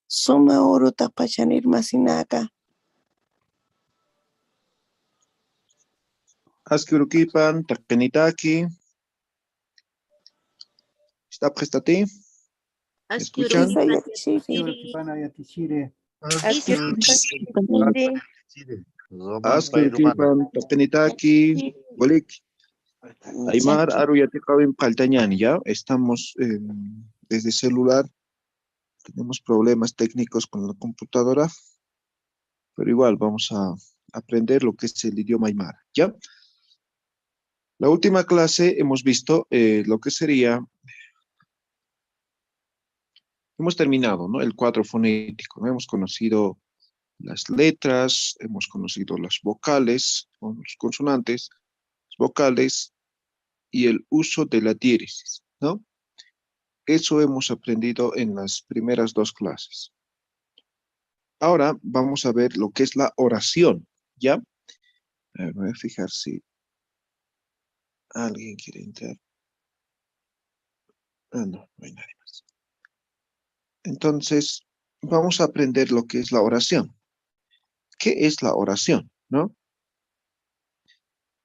Suma uruta pachanir masinaqa. Askurukipan, takenitaki. ¿Está prestati? ¿Me escuchan? Askurukipan, takenitaki. Bolik. Aymar, Aruyatiqawin, Paltañani, ¿ya? Estamos desde celular. Tenemos problemas técnicos con la computadora. Pero igual vamos a aprender lo que es el idioma aymara, ¿ya? La última clase hemos visto lo que sería, hemos terminado, ¿no? El cuadro fonético, ¿no? Hemos conocido las letras, hemos conocido las vocales, o los consonantes, las vocales y el uso de la diéresis, ¿no? Eso hemos aprendido en las primeras dos clases. Ahora vamos a ver lo que es la oración, ¿ya? A ver, voy a fijar si alguien quiere entrar. Ah, no hay nadie más. Entonces, vamos a aprender lo que es la oración. ¿Qué es la oración? ¿No?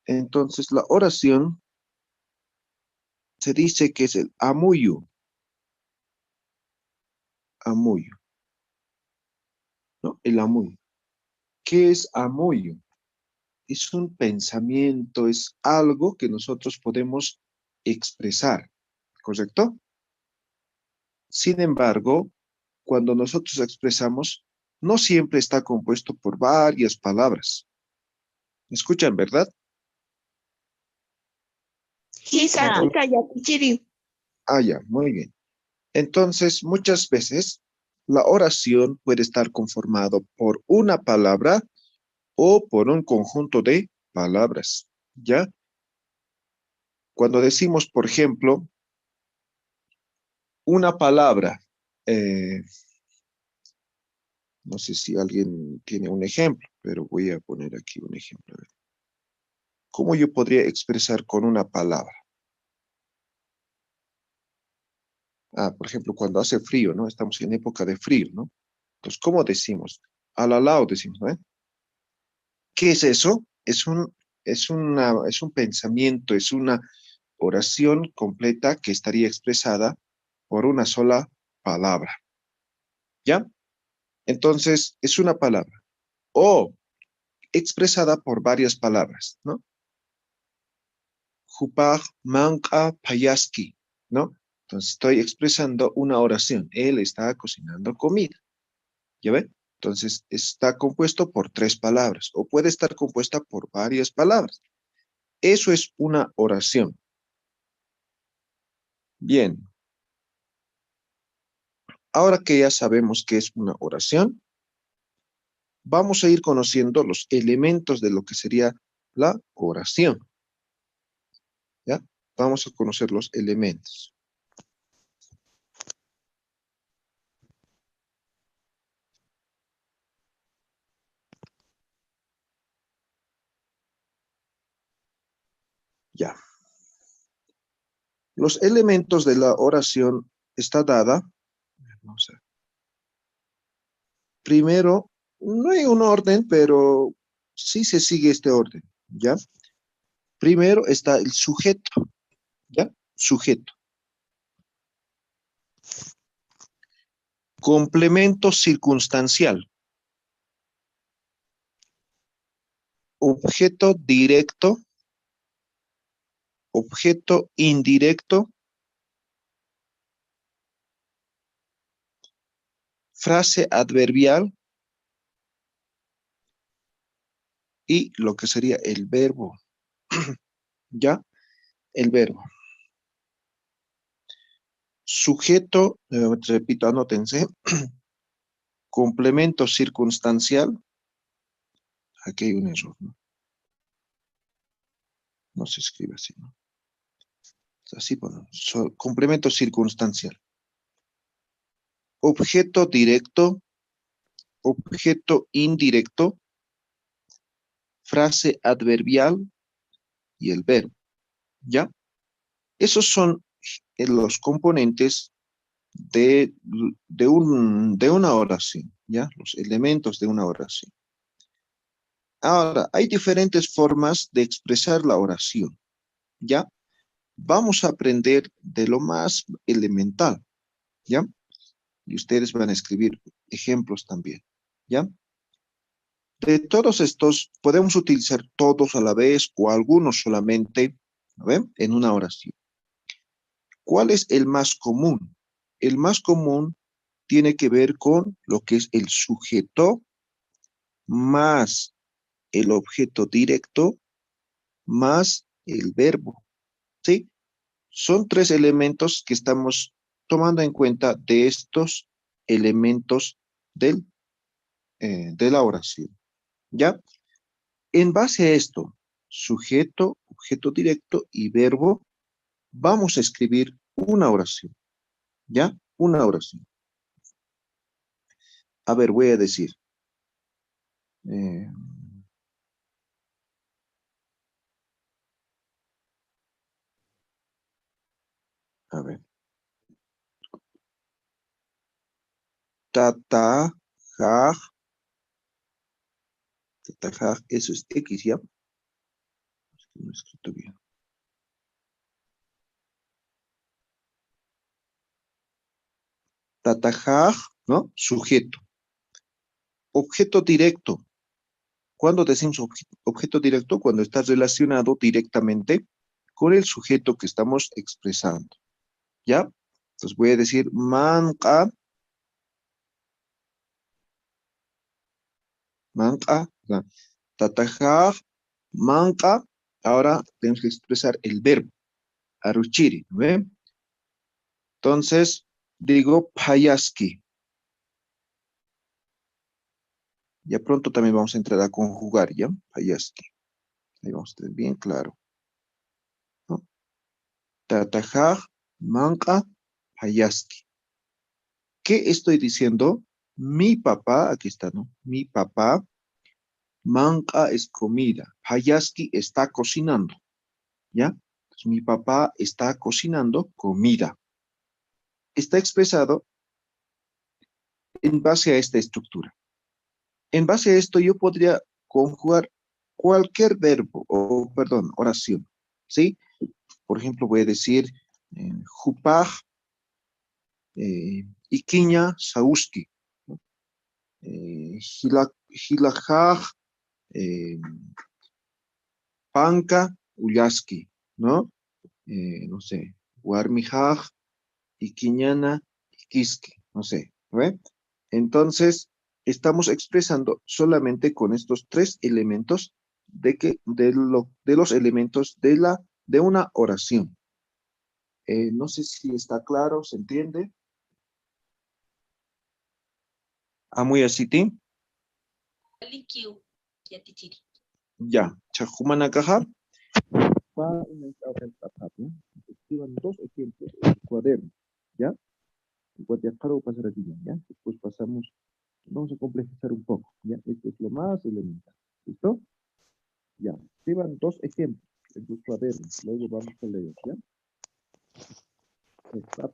Entonces, la oración se dice que es el amuyu. Amuyu. ¿No? El amuyu. ¿Qué es amuyu? Es un pensamiento, es algo que nosotros podemos expresar, ¿correcto? Sin embargo, cuando nosotros expresamos, no siempre está compuesto por varias palabras. ¿Me escuchan, verdad? Ah, ya, muy bien. Entonces, muchas veces la oración puede estar conformado por una palabra o por un conjunto de palabras, ¿ya? Cuando decimos, por ejemplo, una palabra, no sé si alguien tiene un ejemplo, pero voy a poner aquí un ejemplo. A ver. ¿Cómo yo podría expresar con una palabra? Ah, por ejemplo, cuando hace frío, ¿no? Estamos en época de frío, ¿no? Entonces, ¿cómo decimos? Alalao decimos, ¿no? ¿Qué es eso? Es un pensamiento, es una oración completa que estaría expresada por una sola palabra. ¿Ya? Entonces, es una palabra. O expresada por varias palabras, ¿no? Jupaj, manka, payaski, ¿no? Entonces, estoy expresando una oración. Él está cocinando comida. ¿Ya ven? Entonces, está compuesto por tres palabras o puede estar compuesta por varias palabras. Eso es una oración. Bien. Ahora que ya sabemos qué es una oración, vamos a ir conociendo los elementos de lo que sería la oración. ¿Ya? Vamos a conocer los elementos. Ya. Los elementos de la oración está dada. Vamos a ver. Primero, no hay un orden, pero sí se sigue este orden, ¿ya? Primero está el sujeto, ¿ya? Sujeto. Complemento circunstancial. Objeto directo. Objeto indirecto. Frase adverbial. Y lo que sería el verbo. ¿Ya? El verbo. Sujeto, repito, anótense. complemento circunstancial. Aquí hay un error, ¿no? No se escribe así, ¿no? Así ponemos. Complemento circunstancial. Objeto directo, objeto indirecto, frase adverbial y el verbo, ¿ya? Esos son los componentes de una oración, ¿ya? Los elementos de una oración. Ahora, hay diferentes formas de expresar la oración, ¿ya? Vamos a aprender de lo más elemental, ¿ya? Y ustedes van a escribir ejemplos también, ¿ya? De todos estos, podemos utilizar todos a la vez o algunos solamente, ¿ven? En una oración. ¿Cuál es el más común? El más común tiene que ver con lo que es el sujeto más el objeto directo más el verbo, ¿sí? Son tres elementos que estamos tomando en cuenta de estos elementos del, de la oración, ¿ya? En base a esto, sujeto, objeto directo y verbo, vamos a escribir una oración, ¿ya? Una oración. A ver, voy a decir. eh, a ver. Tata, ja, tata, ja, eso es X, ¿ya? No he escrito bien. Tata, ja, ¿no? Sujeto. Objeto directo. ¿Cuándo decimos objeto directo? Cuando está relacionado directamente con el sujeto que estamos expresando. ¿Ya? Entonces voy a decir manca, manca, tatajar, manca. Ahora tenemos que expresar el verbo, aruchiri, ¿ve? Entonces digo payaski. Ya pronto también vamos a entrar a conjugar, ¿ya? Payaski. Ahí vamos a tener bien claro, ¿no? Tatajar, manca, payaski. ¿Qué estoy diciendo? Mi papá, aquí está, ¿no? Mi papá, manca es comida, payaski está cocinando, ¿ya? Entonces, mi papá está cocinando comida. Está expresado en base a esta estructura. En base a esto, yo podría conjugar cualquier verbo, o perdón, oración, ¿sí? Por ejemplo, voy a decir, jupaj, ikiña, sauski, ¿no? Hilajaj, eh, panka, uyaski, ¿no? No sé, warmijaj, iquiñana, iquiski, no sé, ¿ve? Entonces, estamos expresando solamente con estos tres elementos de los elementos de una oración. No sé si está claro, ¿se entiende? Muy así, Tim. Likiu, ya titiri. Ya, chajumana caja. Escriban dos ejemplos en su cuaderno, ¿ya? Igual de acá pasar aquí, ¿ya? Después pasamos, vamos a complejizar un poco, ¿ya? Esto es lo más elemental, ¿listo? Ya, escriban dos ejemplos en sus cuadernos, luego vamos a leer, ¿ya? Está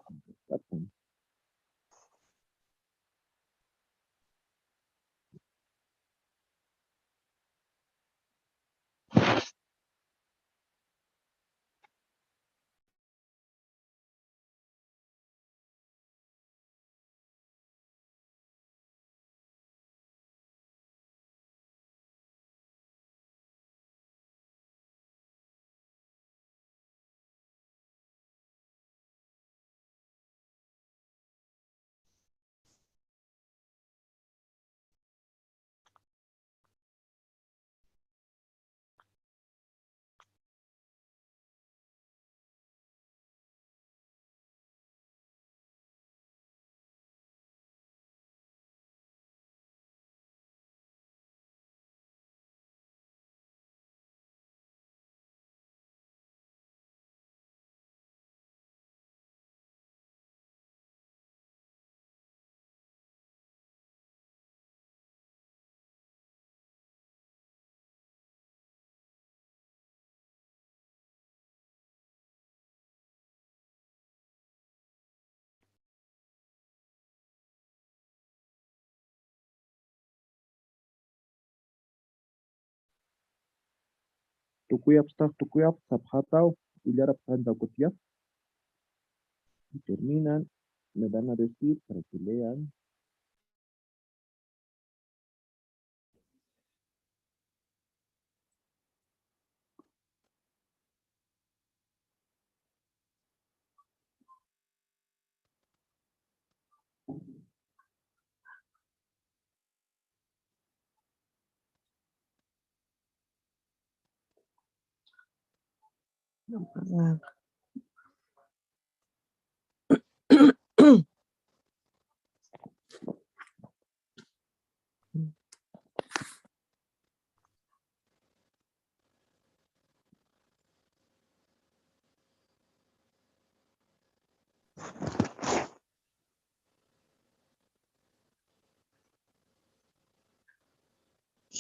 tukuyap, sapjatao, uyarap sandakutia. Y terminan, me van a decir para que lean.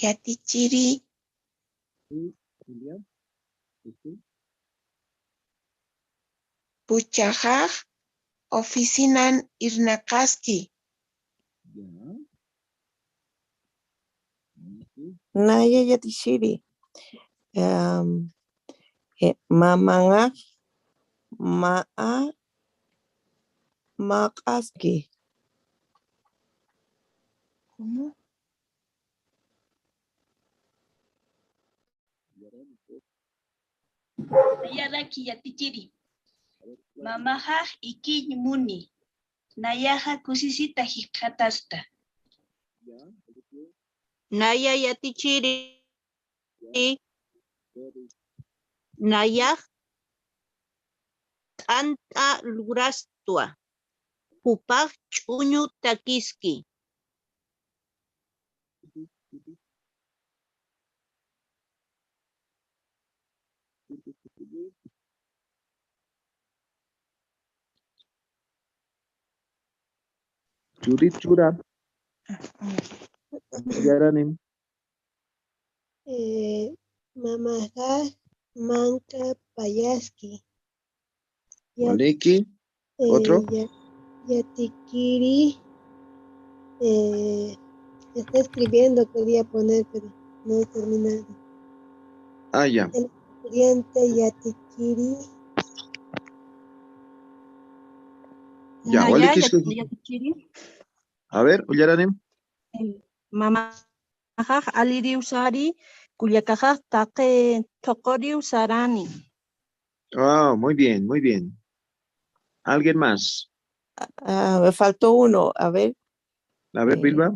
Yatichiri. Sí, Julián. Sí. Puchajaj. Oficinan Irnakaski. Ya. Sí. Naya Yatichiri. Mamanga. Maa. Makaski. ¿Cómo? Nayaraki yatichiri. Mamaha ikiñ muni. Nayaha kusisita hikatasta. Ya. Naya yatichiri. Naya anta lurastua. Pupak ch'uñu takiski. Churit chura. Yaranim. Mamaja manca payaski. Maliki. Otro. Yatikiri. Está escribiendo, quería poner, pero no he terminado. Ah, ya. El estudiante Yatikiri. Ya, Naya Maliki. yatichiri. A ver, Uyaranim. Mamajaj aliri usari. Kuliakajaj taqe toqori usarani. Ah, muy bien, muy bien. ¿Alguien más? Me faltó uno. A ver. A ver, Bilba.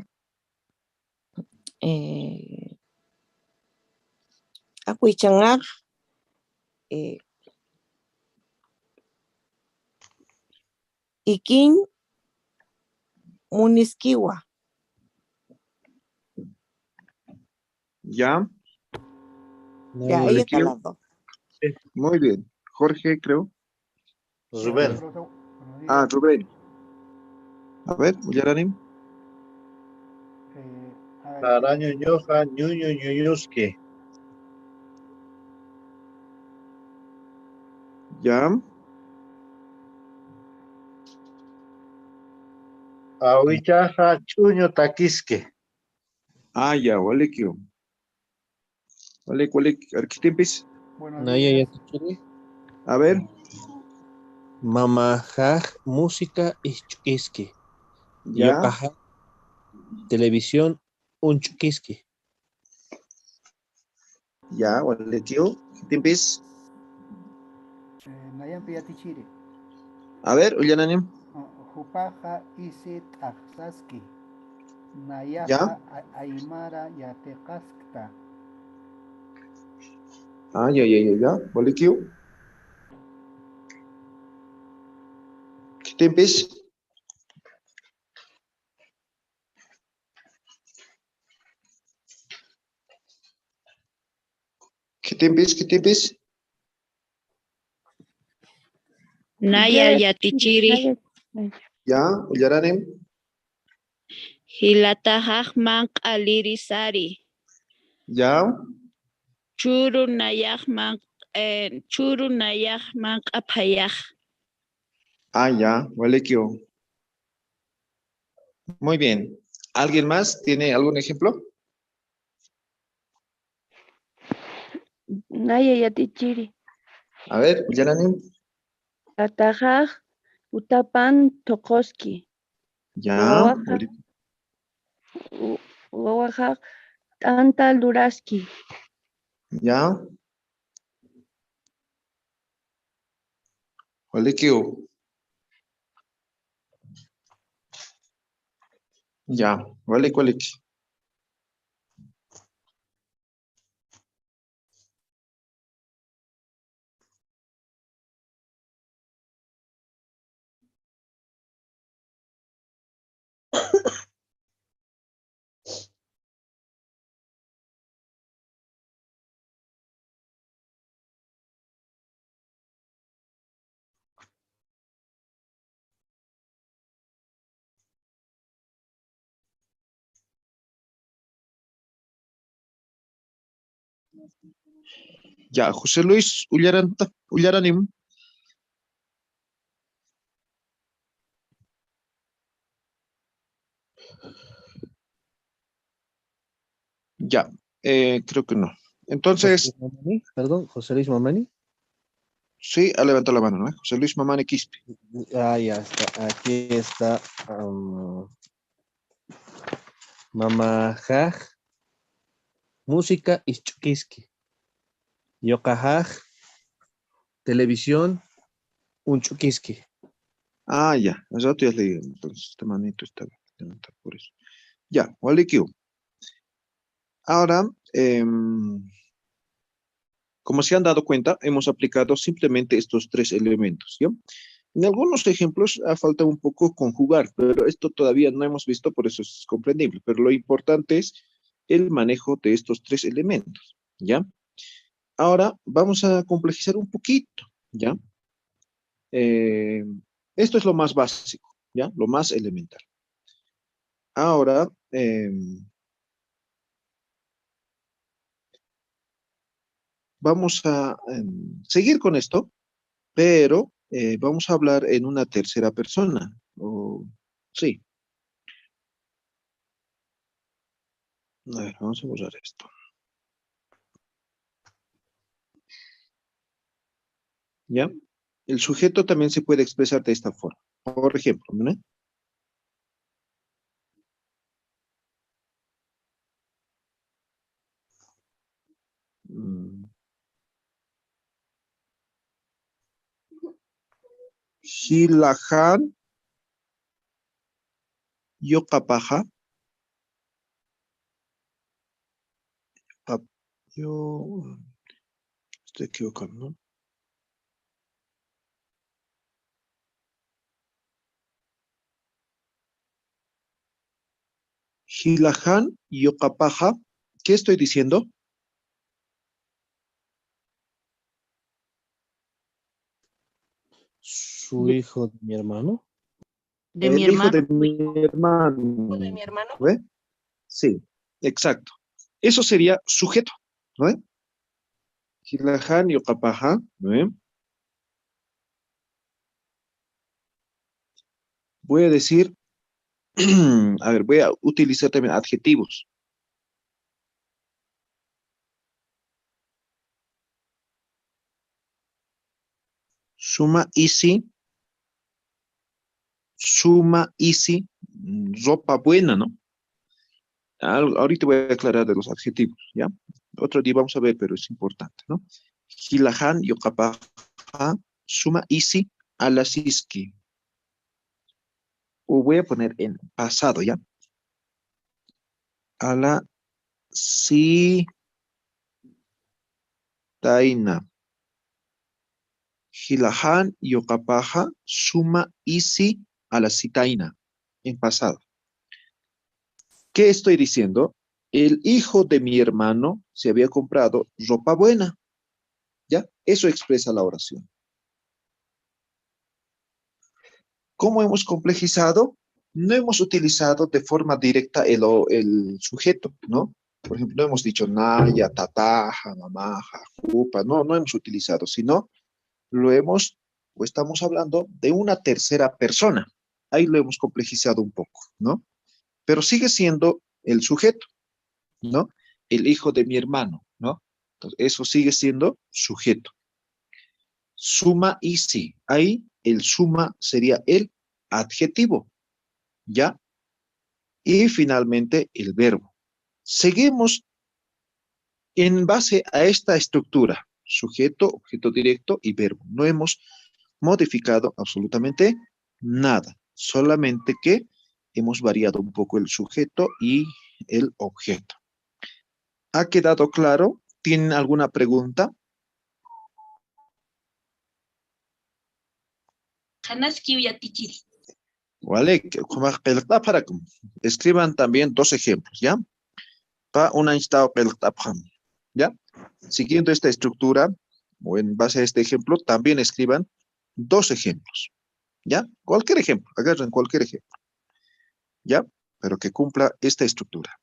Acuichangaj. Ikin Munisquiwa. Ya. Ya, ahí están las dos. Muy bien. Jorge, creo. Rubén. Ah, Rubén. A ver, Uyaranim. Araño ñoja, ñuño ñuñuski. Ya. Awichaja, chuño taquiske. Ah, ya, Walikio. Walik, Arquitimpis. Naya yatichiri. A ver. Mamajaj música iski. Ya. Yakaja televisión unchukiski. Ya, Walikio. Timpis. Nayampi yatichiri. A ver, Uyaranim. Hupaja isit aksaski. Ya. Nayaja aymara yateqaskta. Ah, ya. Walikio. Timpis. Kitimpis. Naya yatichiri. Ya, Uyaranim. Hilatajaj aliri sari. Ya. Churu nayaj apayaj. Ah, ya, Walikio. Muy bien. ¿Alguien más tiene algún ejemplo? Naya yatichiri. A ver, Ullaranim. Tatajaj utapan tokoski. Ya. Wawajaj tanta luraski. Ya. Walikiu. Ya. Walik. Ya, José Luis Ullaranim. Ya, creo que no. Entonces, Perdón, José Luis Mamani. sí, ha levantado la mano, ¿no? José Luis Mamani Quispe. Ah, ya está. Aquí está. Mamajaj. Música Ischukisky. Yokajaj. Televisión. Unchukisky. Ah, ya, eso tú ya has leído. Entonces, este manito está levantado por eso. Ya, Walikiu. Ahora, como se han dado cuenta, hemos aplicado simplemente estos tres elementos, ¿ya? En algunos ejemplos ha faltado un poco conjugar, pero esto todavía no hemos visto, por eso es comprendible. Pero lo importante es el manejo de estos tres elementos, ¿ya? Ahora vamos a complejizar un poquito, ¿ya? Esto es lo más básico, ¿ya? Lo más elemental. Ahora, vamos a seguir con esto, pero vamos a hablar en una tercera persona. Sí. A ver, vamos a borrar esto. ¿Ya? El sujeto también se puede expresar de esta forma. Por ejemplo, ¿no? Shilahan Yokapaja. Yo estoy equivocado, ¿no? Shilahan Yokapaja. ¿Qué estoy diciendo? Su hijo de mi hermano. De mi El hijo de hermano. mi hermano. ¿De mi hermano? ¿Ve? Sí, exacto. Eso sería sujeto, ¿no? Shilahan Yokapaja, ¿no? Voy a decir, a ver, voy a utilizar también adjetivos. Suma easy, ropa buena, ¿no? Ahorita voy a aclarar de los adjetivos, ¿ya? Otro día vamos a ver, pero es importante, ¿no? Hilahan, yokapaja, suma easy, alasiski. O voy a poner en pasado, ¿ya? Ala si taina. Hilahan, yokapaja, suma easy, alasitaina. En pasado. ¿Qué estoy diciendo? El hijo de mi hermano se había comprado ropa buena. ¿Ya? Eso expresa la oración. ¿Cómo hemos complejizado? No hemos utilizado de forma directa el sujeto, ¿no? Por ejemplo, no hemos dicho naya, tataja, mamaja, jupa, no hemos utilizado, sino lo hemos, o estamos hablando de una tercera persona. Ahí lo hemos complejizado un poco, ¿no? Pero sigue siendo el sujeto, ¿no? El hijo de mi hermano, ¿no? Entonces, eso sigue siendo sujeto. Suma isi. Ahí el suma sería el adjetivo. ¿Ya? Y finalmente el verbo. Seguimos en base a esta estructura. Sujeto, objeto directo y verbo. No hemos modificado absolutamente nada. Solamente que hemos variado un poco el sujeto y el objeto. ¿Ha quedado claro? ¿Tienen alguna pregunta? Vale, escriban también 2 ejemplos, ¿ya? ¿Ya? Siguiendo esta estructura, o en base a este ejemplo, también escriban 2 ejemplos, ¿ya? Cualquier ejemplo, agarren cualquier ejemplo, ¿ya? Pero que cumpla esta estructura.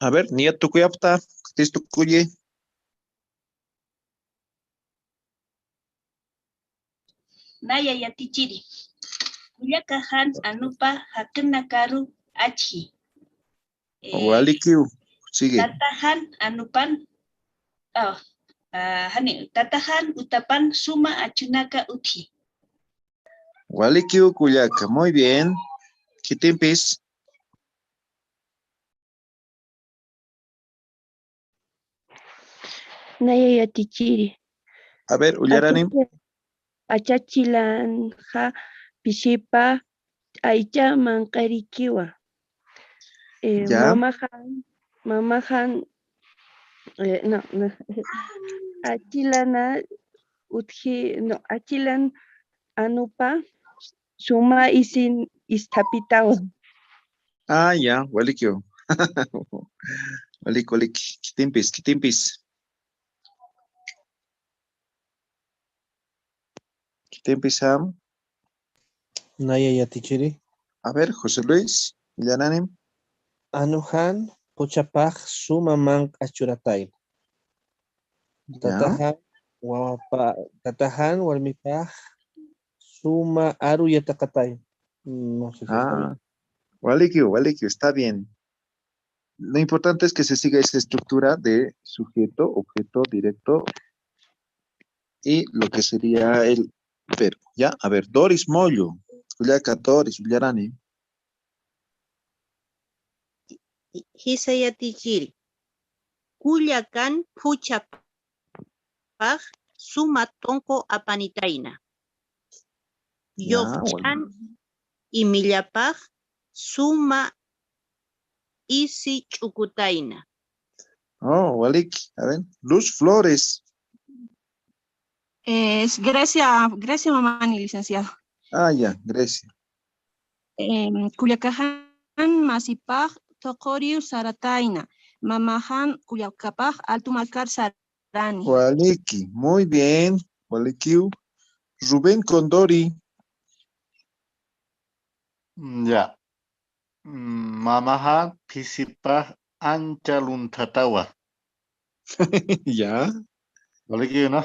A ver, niya tukuyapta, tistukuye. Naya yatichiri. Kuyakahan anupa hakena karu achi. Walikiu, sigue. Tatahan anupan, tatahan utapan suma achunaka uthi. Walikiu kuyaka, muy bien. Kitimpis. Naya yatichiri. A ver, Ullaranim. Achachilanja pishipa aycha manqarikiwa. Ya. Mamahan, no. Achilana achilan anupa suma isin istapitawa. Ah, ya, walikiu. Walik, kitimpis. Kitimpis Sam. Naya yatichiri. A ver, José Luis, Ullaranim. Anuhan puchapaj sumaman achuratay. Tatahan walmipaj suma aru yatakatay. No sé si está bien. Walikiu, está bien. Lo importante es que se siga esa estructura de sujeto, objeto directo y lo que sería el verbo. ¿Ya? A ver, Doris Mollo. Ullaka Doris, Ullarani. Hisayatichiri. Kullakan puchapaj suma tonko apanitaina. Yokchan imillapaj suma isi chukutaina. Oh, Walik. A ver, Luz Flores. Es Grecia Mamani, licenciado. Ah, ya, Grecia. Culiacajan Masipaj Tokoriu Sarataina. Mamahan Culiacapaj Altumalcar Sarani. Waliki, muy bien. Walikiu. Rubén Condori. Ya. Mamaha pisipaj ancha luntatawa. Ya. ¿Vale que no?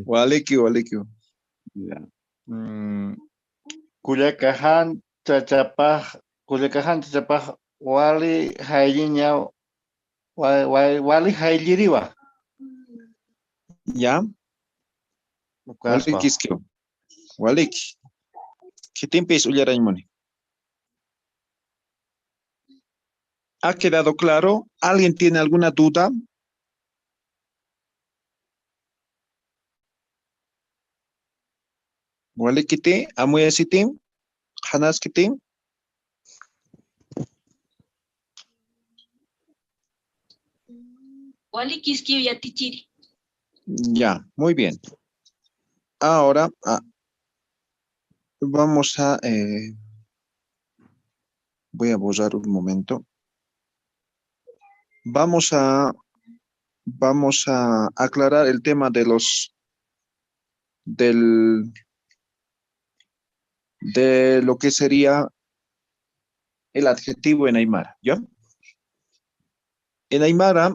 Waliki, waliki. Ya. Kullakajan chachapaj wali hayliña wali hayliriwa. Ya. Waliki iskio. Waliki. ¿Qué tiempis ullaraymoni? ¿Ha quedado claro? ¿Alguien tiene alguna duda? Walikiti, amuyasitim, hanaskitim. Wali kiskiu yatichiri. Ya, muy bien. Ahora vamos a... voy a borrar un momento. Vamos a aclarar el tema de de lo que sería el adjetivo en Aymara, ¿ya? En Aymara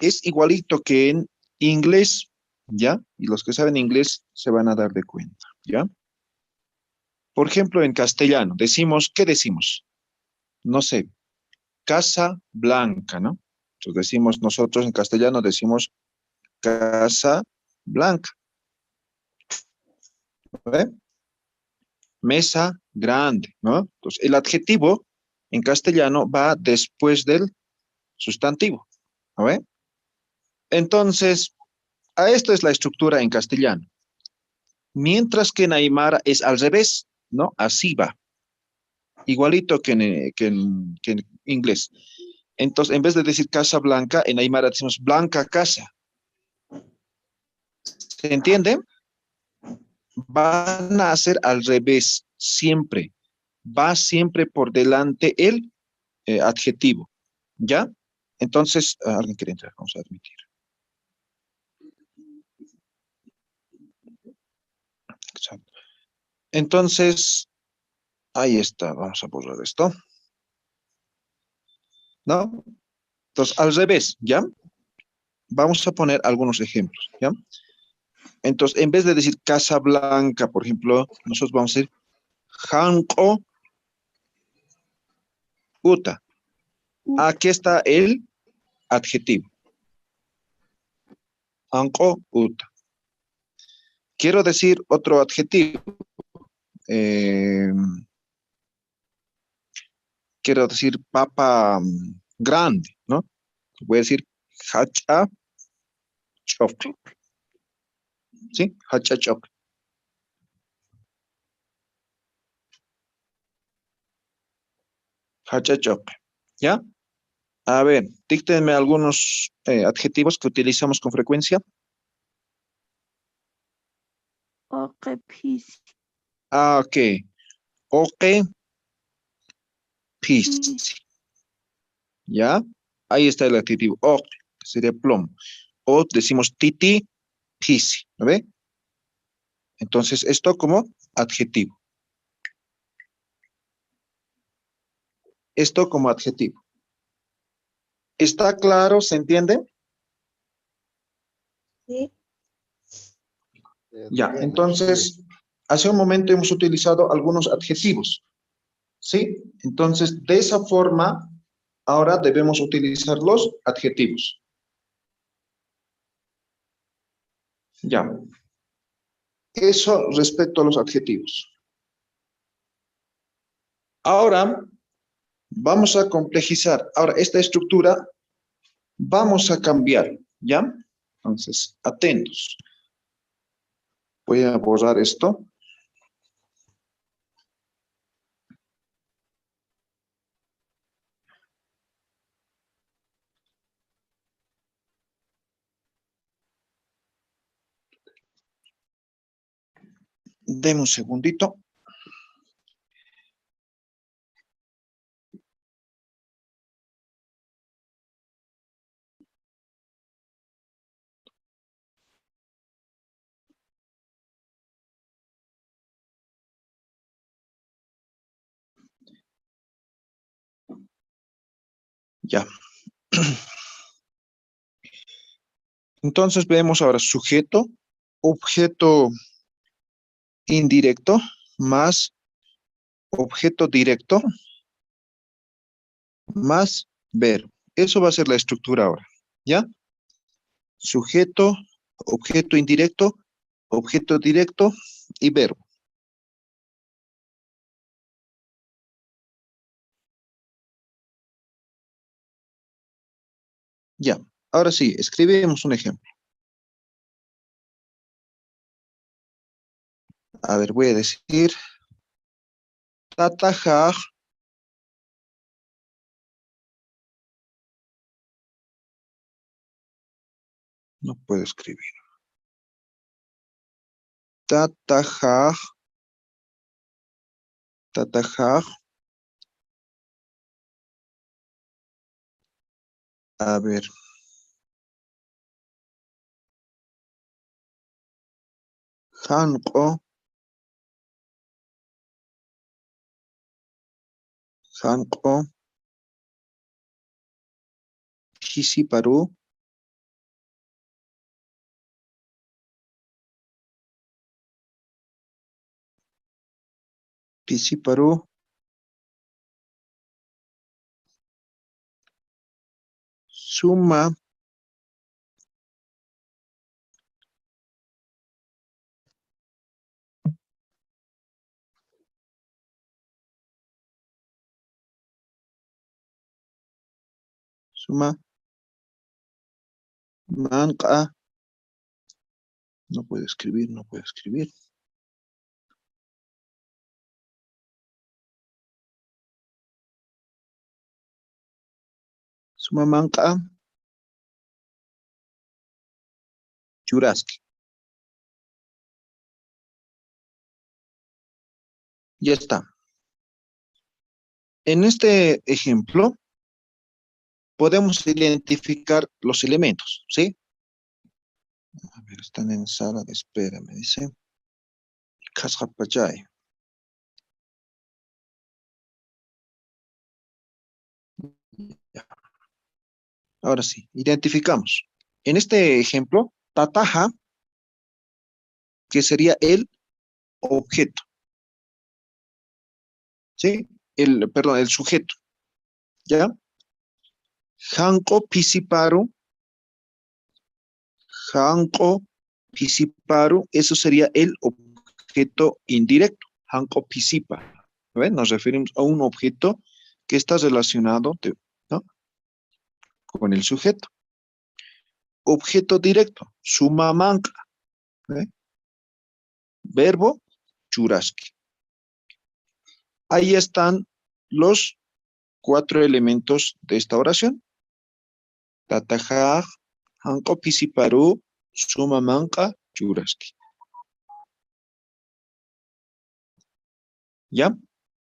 es igualito que en inglés, ¿ya? Y los que saben inglés se van a dar de cuenta, ¿ya? Por ejemplo, en castellano decimos, ¿qué decimos? No sé, Casa Blanca, ¿no? Entonces decimos, nosotros en castellano decimos Casa Blanca. ¿Ve? Mesa grande, ¿no? Entonces, el adjetivo en castellano va después del sustantivo, ¿no ve? Entonces, a esto es la estructura en castellano. Mientras que en Aymara es al revés, ¿no? Así va. Igualito que en inglés. Entonces, en vez de decir Casa Blanca, en Aymara decimos Blanca Casa. ¿Se entiende? Van a hacer al revés, siempre. Va siempre por delante el adjetivo. ¿Ya? Entonces, alguien quiere entrar, vamos a admitir. Exacto. Entonces, ahí está, vamos a borrar esto. ¿No? Entonces, al revés, ¿ya? Vamos a poner algunos ejemplos, ¿ya? Entonces, en vez de decir Casa Blanca, por ejemplo, nosotros vamos a decir Hanko Uta. Aquí está el adjetivo. Hanko Uta. Quiero decir otro adjetivo. Quiero decir papa grande, ¿no? Voy a decir hacha chok. ¿Sí? Hacha chok. Hacha chok. ¿Ya? A ver, díctenme algunos adjetivos que utilizamos con frecuencia. Oke pisi. Ok. Oke pisi. ¿Ya? Ahí está el adjetivo. Oke, que sería plomo. O decimos titi pisi. ¿No ve? Entonces, esto como adjetivo. Esto como adjetivo. ¿Está claro? ¿Se entiende? Sí. Ya, entonces, hace un momento hemos utilizado algunos adjetivos. ¿Sí? Entonces, de esa forma, ahora debemos utilizar los adjetivos. Ya. Eso respecto a los adjetivos. Ahora, vamos a complejizar. Ahora, esta estructura vamos a cambiar, ¿ya? Entonces, atentos. Voy a borrar esto. Deme un segundito. Ya. Entonces vemos ahora sujeto, objeto indirecto más objeto directo más verbo. Eso va a ser la estructura ahora, ¿ya? Sujeto, objeto indirecto, objeto directo y verbo. Ya, ahora sí, escribimos un ejemplo. A ver, voy a decir tatajaj no puedo escribir. Tatajaj a ver. Hanko Hisiparu Pisiparu Suma Manka. No puedo escribir. Suma manka Churaski. Ya está. En este ejemplo podemos identificar los elementos, ¿sí? A ver, están en sala de espera, me dice. Kasapachay. Ahora sí, identificamos. En este ejemplo, tataja, que sería el objeto. ¿Sí? El sujeto. ¿Ya? Hanko pisiparu, eso sería el objeto indirecto. Hanko pisipa. ¿Ven? Nos referimos a un objeto que está relacionado, ¿no?, con el sujeto. Objeto directo, suma manca. Verbo, churaski. Ahí están los 4 elementos de esta oración. Tatajaj, hanko pisiparu, suma manca, churaski. ¿Ya?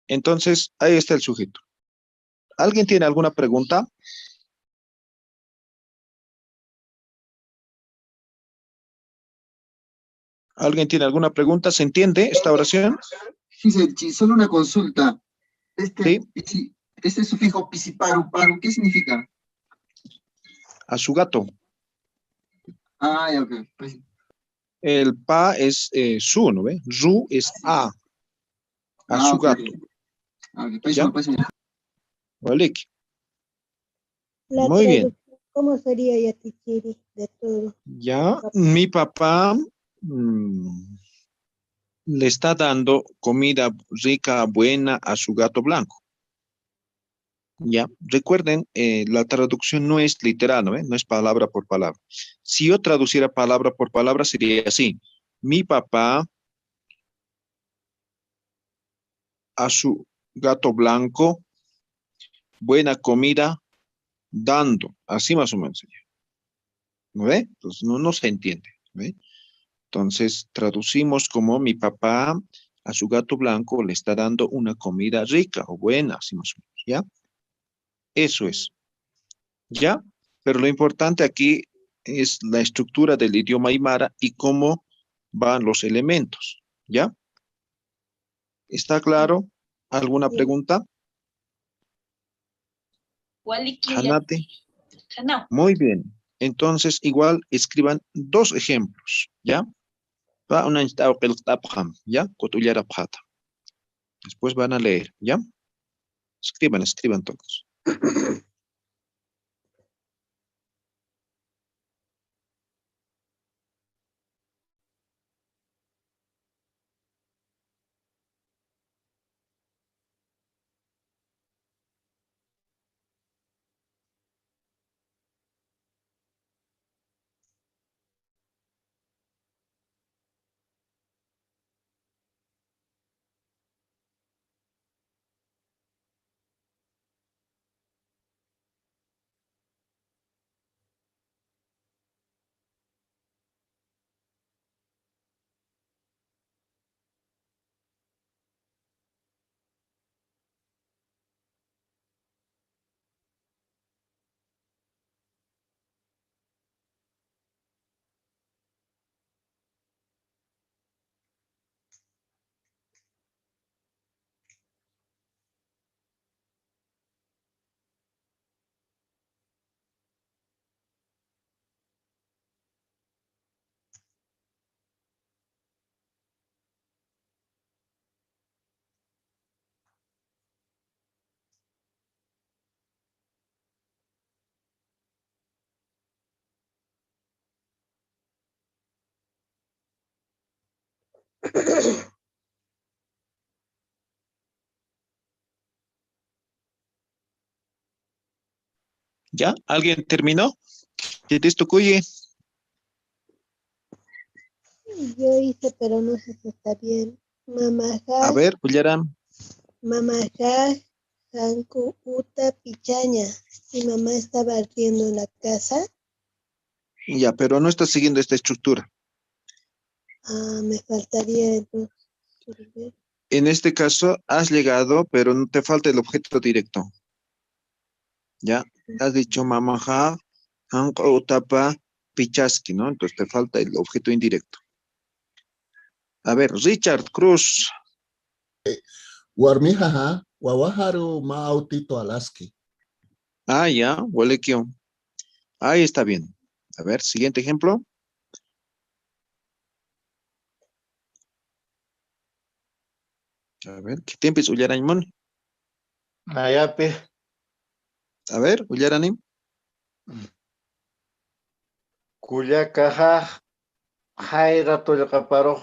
Entonces, ahí está el sujeto. ¿Alguien tiene alguna pregunta? ¿Alguien tiene alguna pregunta? ¿Se entiende esta oración? Sí, solo una consulta. Sí. Este sufijo pisiparu, paru, ¿qué significa? A su gato. Ah, ya, ok. Pues, El pa es su, ¿no ve? Ru es a. A su ok, gato. ok. Pues, ¿Ya? pues, Vale. La Muy bien. traducción, ¿cómo sería Yatichiri de todo? Ya, mi papá le está dando comida rica, buena a su gato blanco. Ya, recuerden, la traducción no es literal, ¿no? No es palabra por palabra. Si yo traduciera palabra por palabra sería así. Mi papá a su gato blanco buena comida dando. Así más o menos sería. ¿No ve? Entonces no se entiende. ¿Ve? Entonces traducimos como mi papá a su gato blanco le está dando una comida rica o buena, así más o menos, ¿ya? Eso es, ¿ya? Pero lo importante aquí es la estructura del idioma aymara y cómo van los elementos, ¿ya? ¿Está claro? ¿Alguna pregunta? Hanate. Muy bien. Entonces, igual escriban 2 ejemplos, ¿ya? Va una ya, cotullara pata. Después van a leer, ¿ya? Escriban todos. ¿Ya? ¿Alguien terminó? ¿Qué texto cuye? Yo hice, pero no sé si está bien. A ver, Ullaram. Mamajá, Janku, Uta, Pichaña. Mi mamá está barriendo la casa. Ya, pero no está siguiendo esta estructura. Ah, me faltaría entonces. En este caso, has llegado, pero no te falta el objeto directo. ¿Ya? Has dicho mamaja, hanko, utapa, pichaski, ¿no? Entonces te falta el objeto indirecto. A ver, Richard Cruz. Warmijaja, wawaharu mautito alaski. Ah, ya, huele que. Ahí está bien. A ver, siguiente ejemplo. A ver, ¿qué tiempo es Ullaraimon? Nayape. A ver, Ullaranim. Kuyakaja, Jaira Tolcaparo,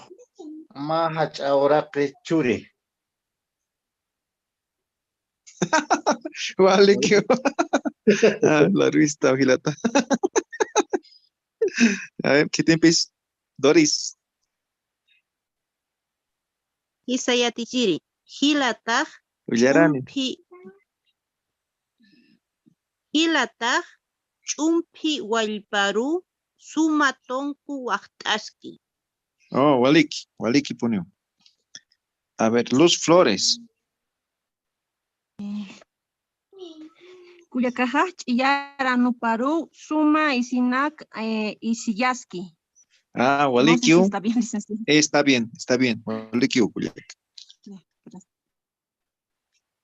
Mahach Auraki Churi. Vale, que. La revista, Gilata. A ver, ¿qué tiempo es? Doris. Isayatichiri. Hilataj. Ullaranim. Hilataj. Chumpi Walparu. Sumatonku Wachtaski. Oh, Waliki pone. A ver, Luz Flores. Cuyacajach y Yaranuparu, Suma, Isinak, Isiyaski. Ah, No sé si Walikiu. está bien, licenciado. Está bien. Walikiu, Kuyak.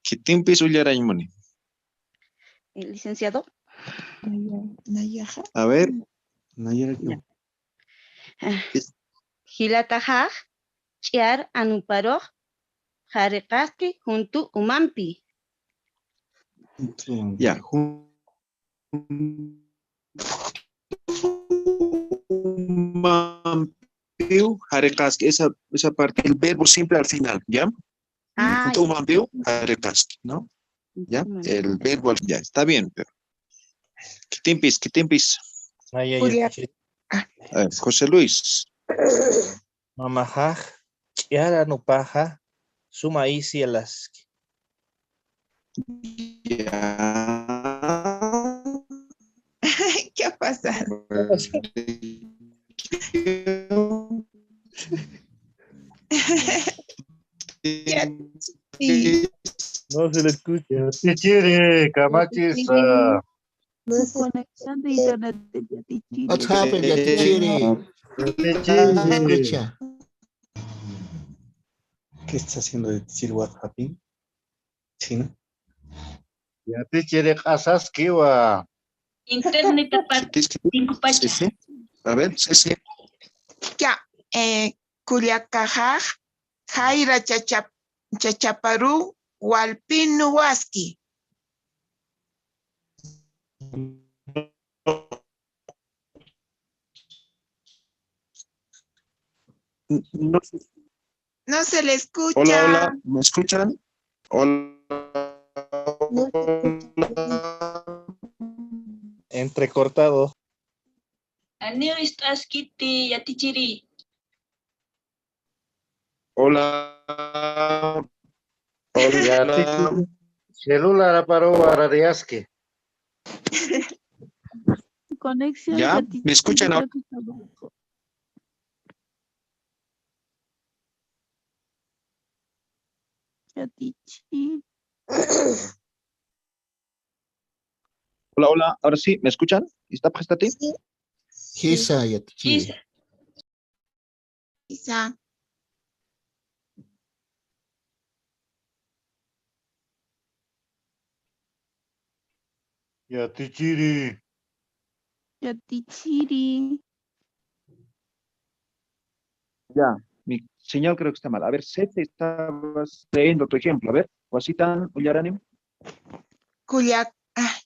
¿Qué tiempo es Ullaraimoni? Licenciado. Nayaja. A ver. Hilatajaj, Chiar Anuparoj, Jarekaski, junto Umampi. Ya. Jarekaski, esa parte, el verbo siempre al final, ¿ya? Junto Umampiu, Jarekaski, ¿no? ¿Ya? El verbo al final, está bien, pero. ¿Qué tiempis? A ver, José Luis. Mamajaj, Chiara Nupaja, Suma Isi Alaski. ¿Qué ha pasado? No se le escucha. Tichiri, Camachis. Conexión de internet de Yatichiri. What's happened, Yatichiri? Escucha. ¿Qué está haciendo de decir what happened? ¿China? Yatichiri, Asaskiwa. Internet aparte. Sí. A ver, sí. Ya, Kuyakajaj, Jaira chachaparu, Walpin Nuwaski. No, No se le escucha. hola, hola, ¿me escuchan? Hola. No se escucha. Entrecortado. Aneu estás kiti yatichiri. Hola. Yatichiri. Celular paro warariaski. Conexión. ¿Ya? Yatichiri, ¿Me escuchan ahora? creo que está bajo. Yatichiri. Hola, hola, ahora sí, ¿me escuchan? ¿Está prestati? Hisa yatichiri. Quizá. Yatichiri. Yatichiri. Ya, mi señal creo que está mal. A ver, Sete, estabas leyendo tu ejemplo. A ver, Wasitan Ullaranim.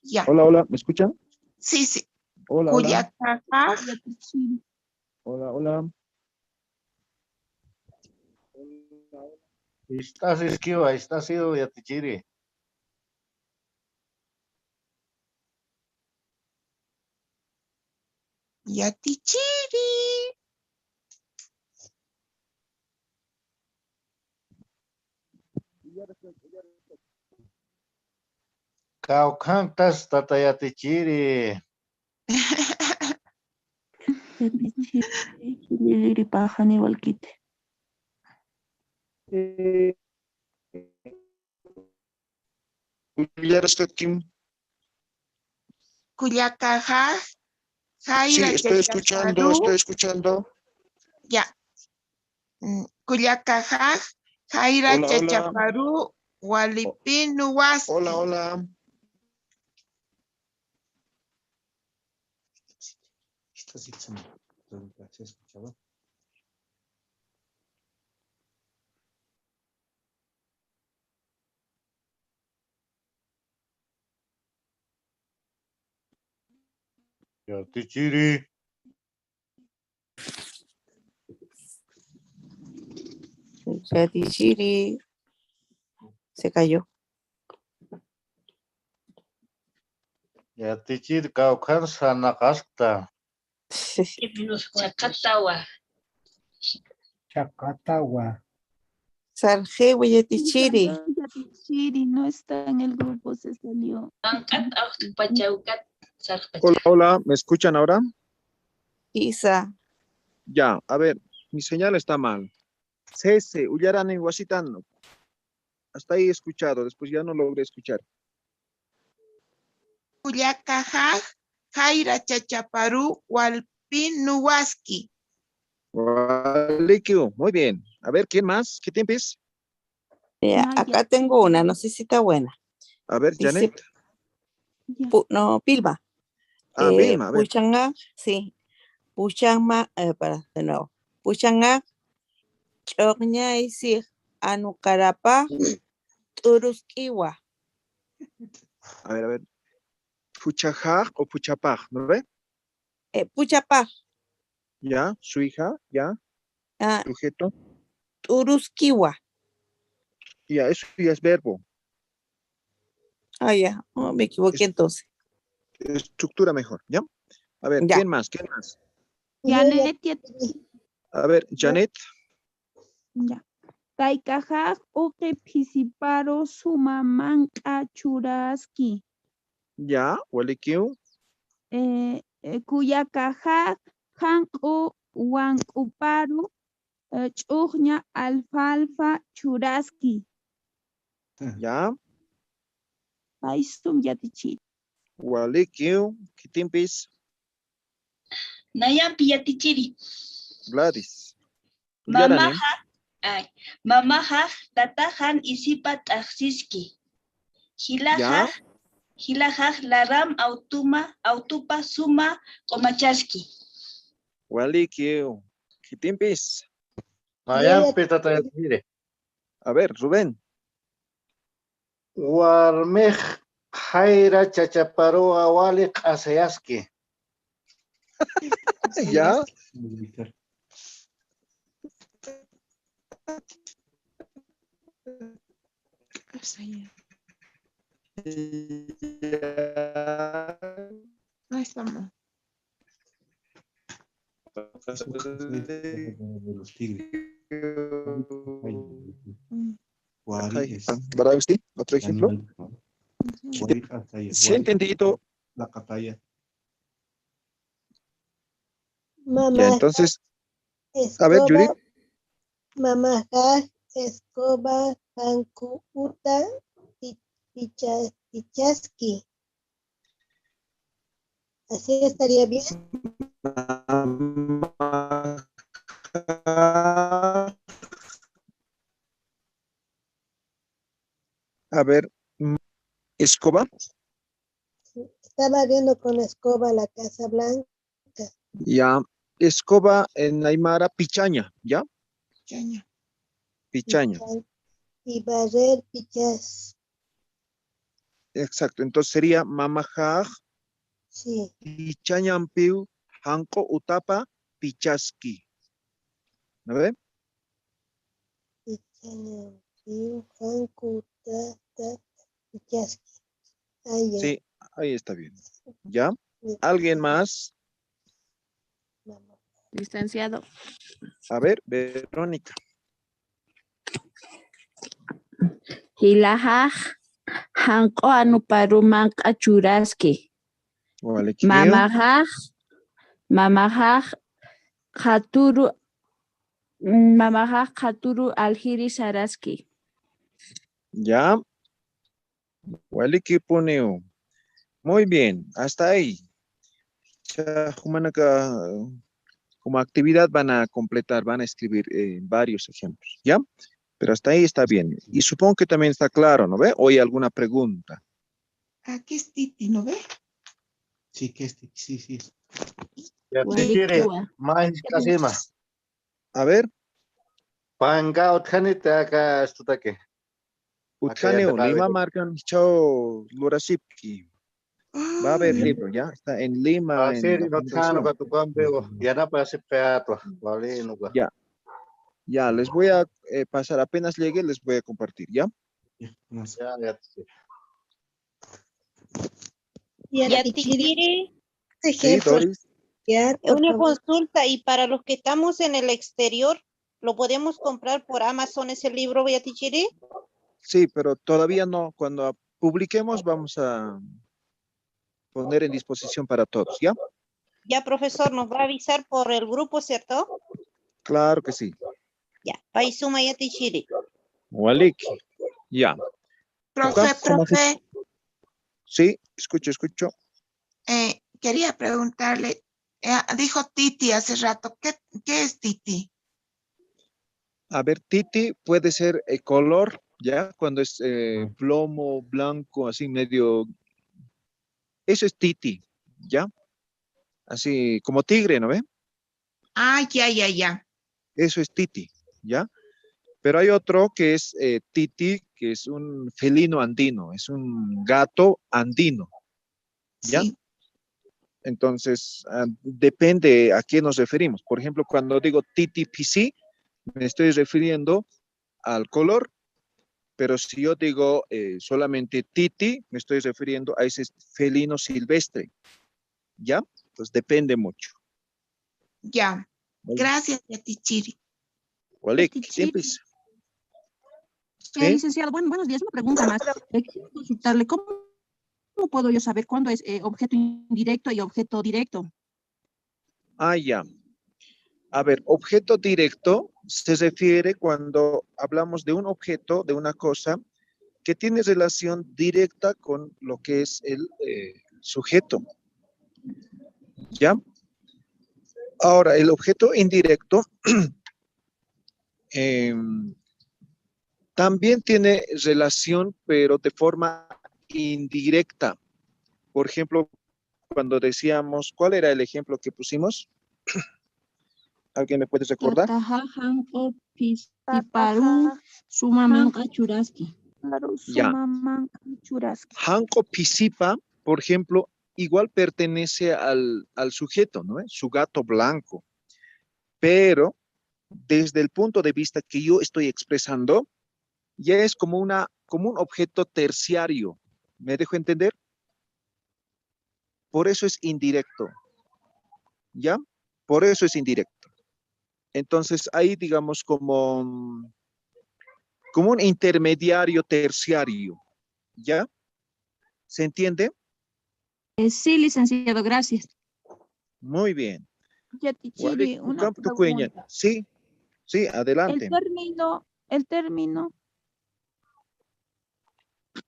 Ya. Hola, hola, ¿me escuchan? Sí, sí. Hola, hola. Kuyakajaj, Yatichiri. Hola, hola. Estás esquiva, estás ido Yatichiri. Yatichiri. Caucantas tata Yatichiri. Yatichiri. Yatichiri pajani walkite. Kim. Kuyakajaj, Sí, Jaira estoy escuchando, estoy escuchando. Ya. Kuyakajaj, Jaira Hola, hola. chachaparu, Walipin Nuwaski. Hola, hola. ¿Se escuchaba? Yatichiri. Yatichiri. Se cayó. Yatichiri caucan sanakasta. Chakatawa. Chacatawa. Sarjewa Yatichiri. Yatichiri no está en el grupo, se salió. Angkat au pachaukat sarpacha. Hola, hola, ¿me escuchan ahora? Isa. Ya, a ver, mi señal está mal. Cese, Ullaran en Washington. Hasta ahí he escuchado, después ya no logré escuchar. Kuyakajaj, Jaira chachaparu, Walpin Nuwaski. Walikiu, muy bien. A ver, ¿quién más? ¿Qué tiempos? Acá tengo una, no sé si está buena. A ver, Dice, Janet. no, Pilma. Vilma, a ver. Puchanga, sí. Puchanga, de nuevo. Puchanga, chogña isir, anukarapa, turuskiwa. A ver. Puchajaj o Puchapaj, ¿no ve? Puchapaj. Ya, su hija, ya. Sujeto. Turuskiwa. Ya, eso ya es verbo. Ya, me equivoqué entonces. Estructura mejor, ¿ya? A ver, ya. ¿quién más? ¿Quién más? Janet. A ver, Janet. Ya. Taikajaj uke pisiparo sumamanka churaski. Ya, Walikiu. Kuyakajaj hanku wankuparu chugña alfalfa churaski. Ya. Paistum Yatichiri. Walikiu, ¿qué tiempos? Nayampi Yatichiri. Gladys. Mamaja tatajan isipa taxiski. Hilajaj laram autupa suma komachaski. Walikiu, ¿qué tiempos? Mayampi tata yatijiri. A ver, Rubén. Warmej Jaira chachaparua wali q'asayaski. ¿Ya? No estamos. ¿Verdad, Agustín? Otro ejemplo. Sí, entendidito. La cataya. Mamá, Ya, entonces, a ver, escoba, Judith. mamá, escoba, hanku, uta, pichaski. Así estaría bien. A ver, escoba. Estaba viendo con escoba la Casa Blanca. Ya, escoba en Aymara, pichaña, ¿ya? Pichaña. Pichaña. Y barrer, pichas. Exacto, entonces sería mamajaj, Sí. pichañampiu, hanko utapa, pichaski. ¿No ve? Pichañampiu, hanku, utapa, pichaski. Ah, ya. Sí, ahí está bien. ¿Ya? ¿Alguien más? Licenciado. A ver, Verónica. Hilajaj hanko anuparuman kachuraski. Vale, Mamajaj katuru aljiri saraski. Ya. Vale, ¿qué poneo? Muy bien, hasta ahí. Ya, como actividad van a completar, van a escribir varios ejemplos, ¿ya? Pero hasta ahí está bien. Y supongo que también está claro, ¿no ve? ¿O hay alguna pregunta? Aquí es Titi, ¿no ve? Sí, que es Titi, sí. Yatijiri. Más casi más. A ver. Panga utjanita acá estutaque. Utjaneo, Lima marcan chao Lurasipki. Va a haber libro, ¿ya? Está en Lima. Sí, no tjano ka tukan veo. Ya no pasa peato. Vale, no va. Ya. Ya, les voy a pasar, apenas llegue, les voy a compartir, ¿ya? Ya. Yatijiri. Sí, Doris. Una consulta, y para los que estamos en el exterior, ¿lo podemos comprar por Amazon ese libro, Yatijiri? Sí, pero todavía no. Cuando publiquemos vamos a poner en disposición para todos, ¿ya? Ya, profesor, nos va a avisar por el grupo, ¿cierto? Claro que sí. Ya, Paisuma Yatijiri. Walik. Ya. Profe. Sí, escucho. Quería preguntarle, dijo Titi hace rato, ¿qué es Titi? A ver, Titi puede ser el color, ¿ya? Cuando es plomo, blanco, así medio. Eso es Titi, ¿ya? Así como tigre, ¿no ve? Ah, ya. Eso es Titi, ¿ya? Pero hay otro que es Titi, que es un felino andino, es un gato andino, ¿ya? Sí. Entonces, depende a qué nos referimos. Por ejemplo, cuando digo Titi PC, me estoy refiriendo al color, pero si yo digo solamente Titi, me estoy refiriendo a ese felino silvestre, ¿ya? Pues depende mucho. Ya. Gracias, Yatichiri. ¿Cuál es? Licenciado, buenos días. Una pregunta más. Quiero consultarle, ¿cómo puedo yo saber cuándo es objeto indirecto y objeto directo? Ah, ya. A ver, objeto directo se refiere cuando hablamos de un objeto, de una cosa, que tiene relación directa con lo que es el sujeto. ¿Ya? Ahora, el objeto indirecto también tiene relación, pero de forma indirecta. Por ejemplo, cuando decíamos, ¿cuál era el ejemplo que pusimos? ¿Alguien me puede recordar? Yataja hanko pisiparu sumamanqa churaski. Ya. Hanko pisipa, por ejemplo, igual pertenece al sujeto, ¿no? Su gato blanco. Pero desde el punto de vista que yo estoy expresando, ya es como un objeto terciario. ¿Me dejo entender? Por eso es indirecto. ¿Ya? Por eso es indirecto. Entonces, ahí digamos como un intermediario terciario. ¿Ya? ¿Se entiende? Sí, licenciado, gracias. Muy bien. Yatichiri, una Campo Cueña. pregunta. Sí, adelante. El término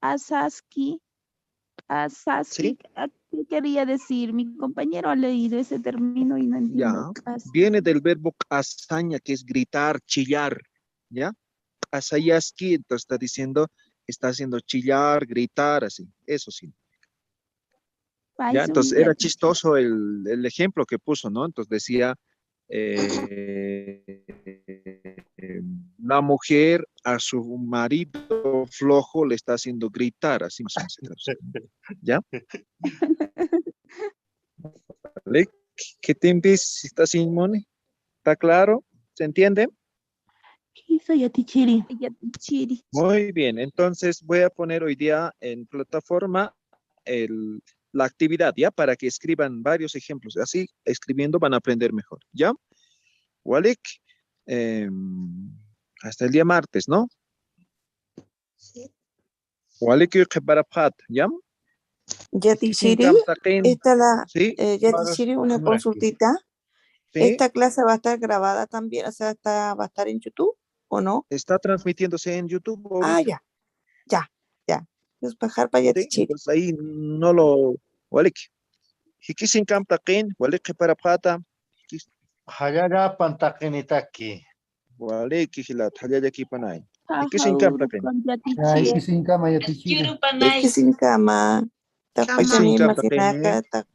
asaski, ¿Sí? ¿qué quería decir? Mi compañero ha leído ese término y no Ya. entiendo. Viene del verbo hazaña, que es gritar, chillar. ¿Ya? Asayaski, entonces está haciendo chillar, gritar, así. Eso sí. ¿Ya? Entonces era chistoso el ejemplo que puso, ¿no? Entonces decía, la mujer a su marido flojo le está haciendo gritar, así más o menos se traduce, ¿ya? ¿Vale? ¿Qué te ves? ¿Está sin money? ¿Está claro? ¿Se entiende? Yatichiri. Muy bien, entonces voy a poner hoy día en plataforma la actividad, ¿ya? Para que escriban varios ejemplos. Así, escribiendo van a aprender mejor, ¿ya? Walik, hasta el día martes, ¿no? Sí. Walik Baraphat, ¿ya? Yatichiri, ¿Sí? Yatichiri, una consultita. ¿Sí? ¿Esta clase va a estar grabada también? O sea, ¿va a estar en YouTube o no? Está transmitiéndose en YouTube. Ah, ya. Es bajar para ¿Sí? Yatichiri. Entonces ahí no lo... Walik. Hikisin Kamtakin, Walik Barapata. Hayaya pantakinitaki. Walik Hilat, Hayayaki Panay. Hikisin Kamtakin. Sin cama, Yatichiri. Es que sin cama. Tapachani, Hikisin Masinaka, Kamtakin.